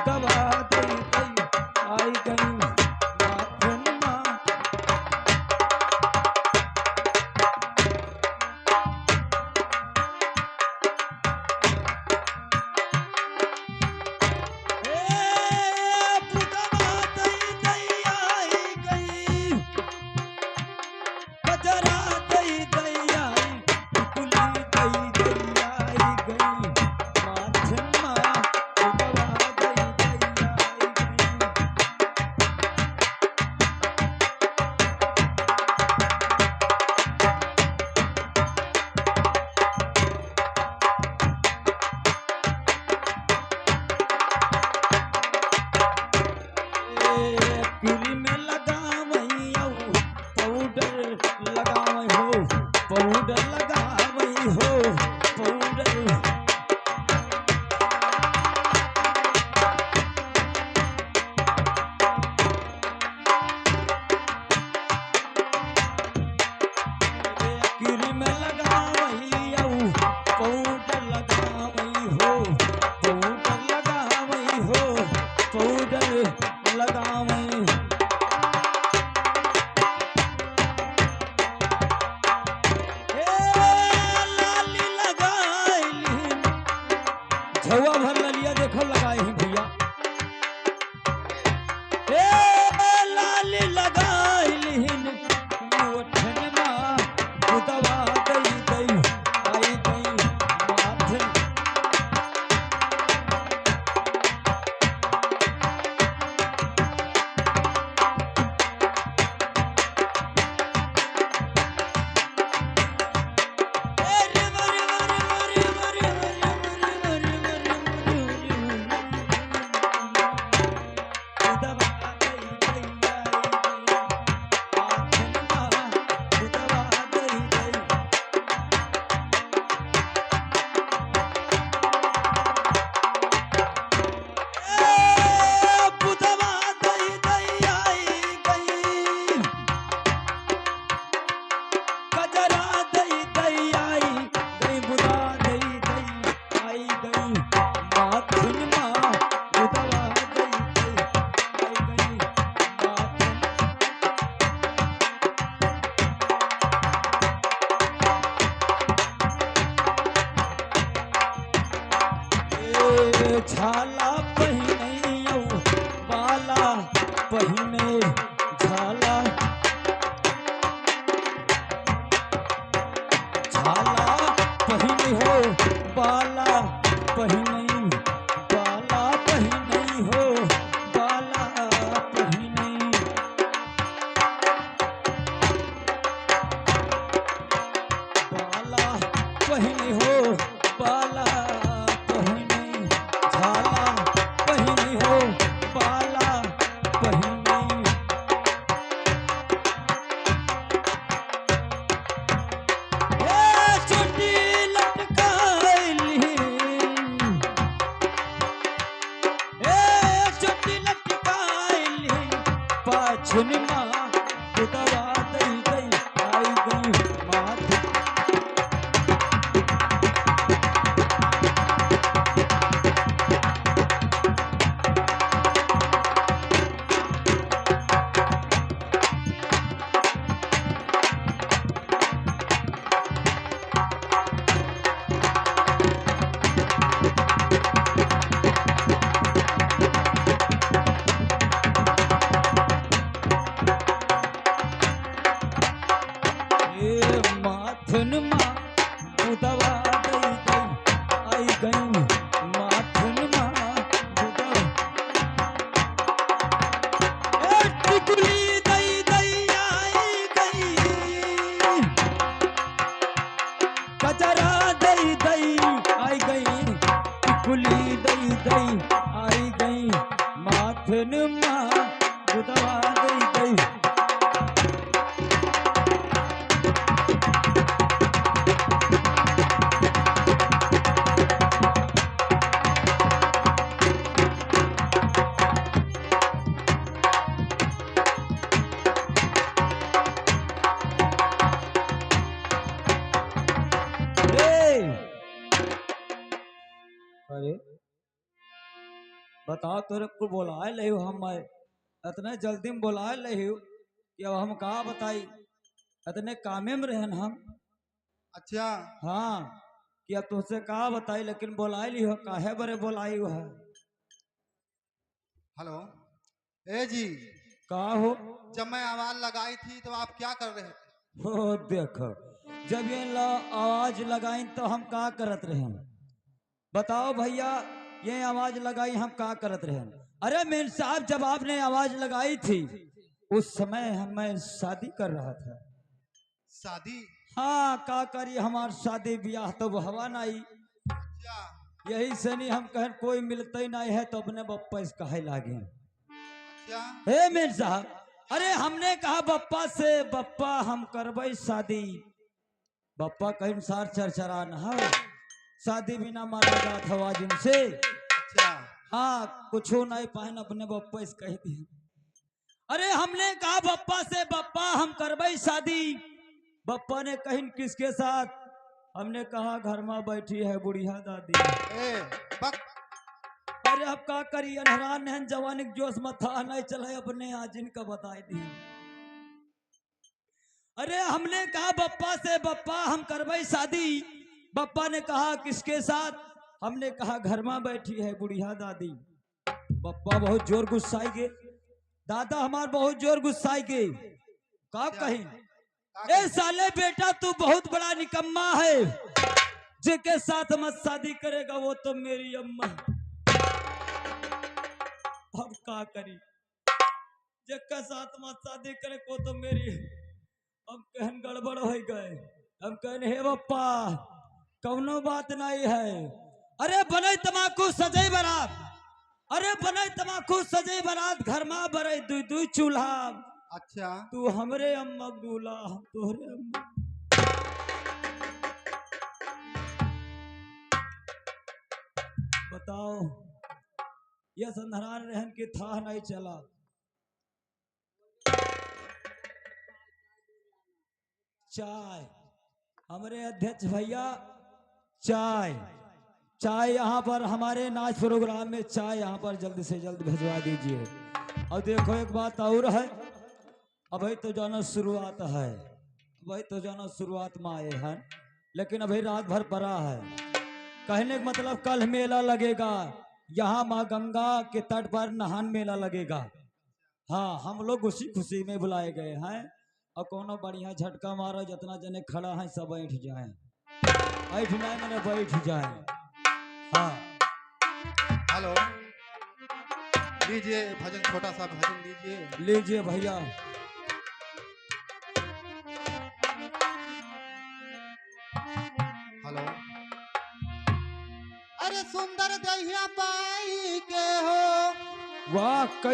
दवा दई दई आई गई माथन माँ। झवा भर ललिया देखो लगाए हैं भैया। लाल लगाई लिहिन ओठन माँ दवा दई दई आई गई माथन। झाला पहिने बाला पहिने झाला झाला पहिने हो बाला पहिने बाला पहिने हो बाला पहिने बाला पहिने हो बाला पाछन माँ दवा दई दई आई गई माथ। माथन माँ दवा दई दई आई गई माथन माँ टिकुली दई दई आई गई कजरा दई दई आई गई टिकुली दई दई आई गई माथन माँ दवा दई दई। अरे बता बताओ तोरे को बोला ले हम इतने जल्दी में बोला ले कि अब हम कहा बताई इतने कामे में रहन हम। अच्छा हाँ कि अब तुझसे कहा बताई लेकिन बोला ली हो काहे बरे बोलाई हो है। हेलो। ए जी, का हो जब मैं आवाज लगाई थी तो आप क्या कर रहे थे? हो देखो जब ये आवाज लगाई तो हम का करत रहे। बताओ भैया ये आवाज लगाई हम का करत रहे। अरे मेन साहब जब आपने आवाज लगाई थी उस समय मैं शादी कर रहा था। शादी? हाँ का करी हमार शादी ब्याह तो हवा नहीं। अच्छा यही से नहीं हम कहें कोई मिलते ही नहीं है तो अपने बप्पा से कहे लागे। अच्छा। हे मेर साहब अरे हमने कहा बप्पा से बप्पा हम करबई शादी। बप्पा कहीं सार चरचरा न हो शादी बिना मारा जात हवा जिनसे। अच्छा हाँ कुछ नहीं पाहन अपने बप्पा से कह दिए। अरे हमने कहा बप्पा से बप्पा हम करबई शादी। बप्पा ने कहीं किसके साथ। हमने कहा घर में बैठी है बुढ़िया दादी। ए बक। अरे अब का करी अनहरान नहन जवानी के जोश में था नहीं चले अपने आज इनका बताई दी। अरे हमने कहा बप्पा से बप्पा हम करबई शादी। बप्पा ने कहा किसके साथ। हमने कहा घर में बैठी है बुढ़िया दादी। बप्पा बहुत जोर गुस्साई गे। दादा हमार बहुत जोर गुस्साई गे। का क्या? कहीं का ए कही? साले बेटा तू बहुत बड़ा निकम्मा है। जिसके साथ मत शादी करेगा वो तो मेरी अम्मा। अब का करी जिसके साथ मत शादी करे को तो मेरी। अब कहन गड़बड़ हो गए। हम कहन हे बप्पा कौनो बात नहीं है। अरे बने तमाकू सजई बारात। अरे बने तमाकू सजई बारात घर में बरे दुई दुई चूल्हा। अच्छा तू हमरे अम्मा दूल्हा हम तोहरे अम्मा। बताओ ये संधरान रहन की था नहीं चला। चाय हमारे अध्यक्ष भैया चाय चाय यहाँ पर हमारे नाच प्रोग्राम में चाय यहाँ पर जल्द से जल्द भिजवा दीजिए। और देखो एक बात और है अभी तो जाना शुरुआत है। अभी तो जाना शुरुआत में आए हैं लेकिन अभी रात भर पड़ा है। कहने का मतलब कल मेला लगेगा। यहाँ माँ गंगा के तट पर नहान मेला लगेगा। हाँ हम लोग उसी खुशी में बुलाए गए हैं। और कोनो बढ़िया झटका मारो जितना जने खड़ा है सब बैठ जाए। बैठ जाए मैंने बैठ जाए। हाँ हेलो। लीजिए भजन, छोटा सा भजन लीजिए। लीजिए भैया। हेलो। अरे सुंदर दहिया पाई के हो। वाह